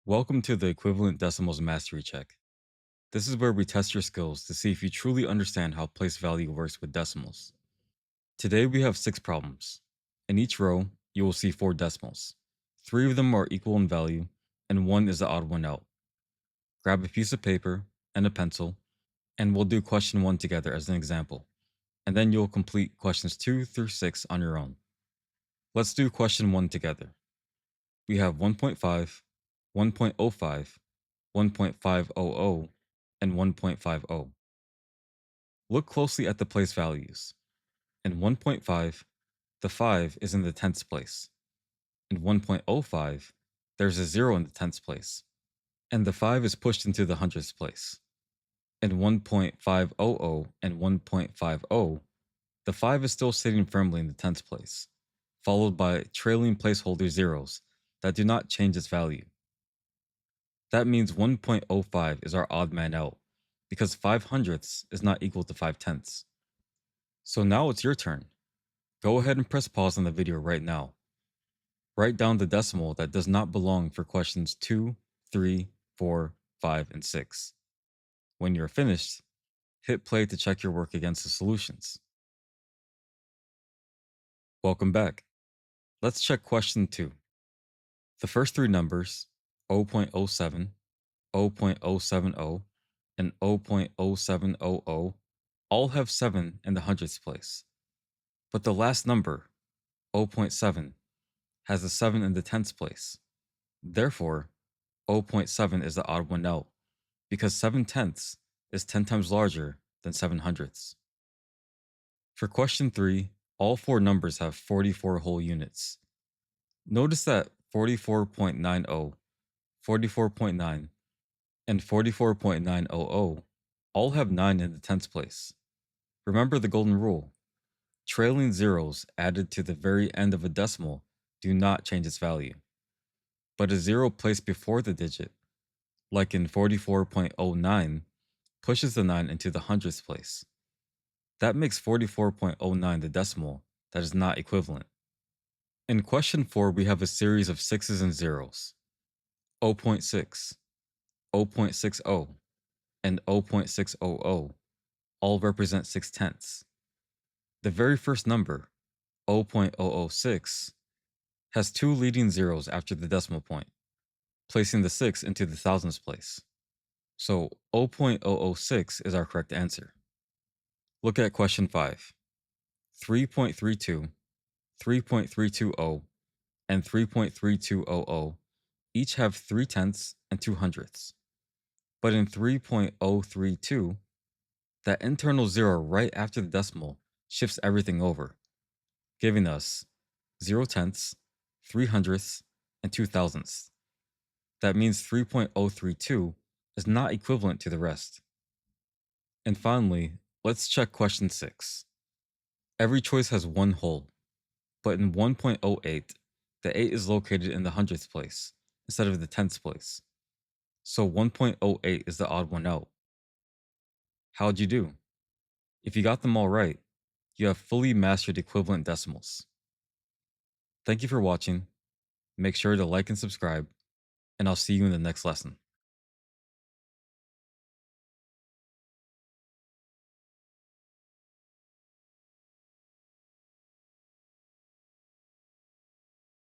Welcome to the Equivalent Decimals Mastery Check. This is where we test your skills to see if you truly understand how place value works with decimals. Today we have 6 problems. In each row, you will see 4 decimals. 3 of them are equal in value, and 1 is the odd one out. Grab a piece of paper and a pencil, and we'll do question 1 together as an example, and then you'll complete questions 2 through 6 on your own. Let's do question 1 together. We have 1.5, 1.05, 1.500, and 1.50. Look closely at the place values. In 1.5, the 5 is in the tenths place. In 1.05, there's a 0 in the tenths place, and the 5 is pushed into the hundredths place. In 1.500 and 1.50, the 5 is still sitting firmly in the tenths place, followed by trailing placeholder zeros that do not change its value. That means 1.05 is our odd man out, because 5 hundredths is not equal to 5 tenths. So now it's your turn. Go ahead and press pause on the video right now. Write down the decimal that does not belong for questions 2, 3, 4, 5, and 6. When you're finished, hit play to check your work against the solutions. Welcome back. Let's check question 2. The first 3 numbers, 0.07, 0.070, and 0.0700, all have 7 in the hundredths place. But the last number, 0.7, has a 7 in the tenths place. Therefore, 0.7 is the odd one out, because 7 tenths is 10 times larger than 7 hundredths. For question 3, all 4 numbers have 44 whole units. Notice that 44.90, 44.9, and 44.900 all have 9 in the tenths place. Remember the golden rule. Trailing zeros added to the very end of a decimal do not change its value. But a 0 placed before the digit, like in 44.09, pushes the 9 into the hundredths place. That makes 44.09 the decimal that is not equivalent. In question 4, we have a series of 6s and zeros. 0.6, 0.60, and 0.600 all represent 6 tenths. The very first number, 0.006, has 2 leading zeros after the decimal point, placing the 6 into the thousandths place. So 0.006 is our correct answer. Look at question 5. 3.32, 3.320, and 3.3200 each have 3 tenths and 2 hundredths. But in 3.032, that internal zero right after the decimal shifts everything over, giving us 0 tenths, 3 hundredths, and 2 thousandths. That means 3.032 is not equivalent to the rest. And finally, let's check question 6. Every choice has 1 whole, but in 1.08, the 8 is located in the hundredths place instead of the tenths place. So 1.08 is the odd one out. How'd you do? If you got them all right, you have fully mastered equivalent decimals. Thank you for watching. Make sure to like and subscribe, and I'll see you in the next lesson.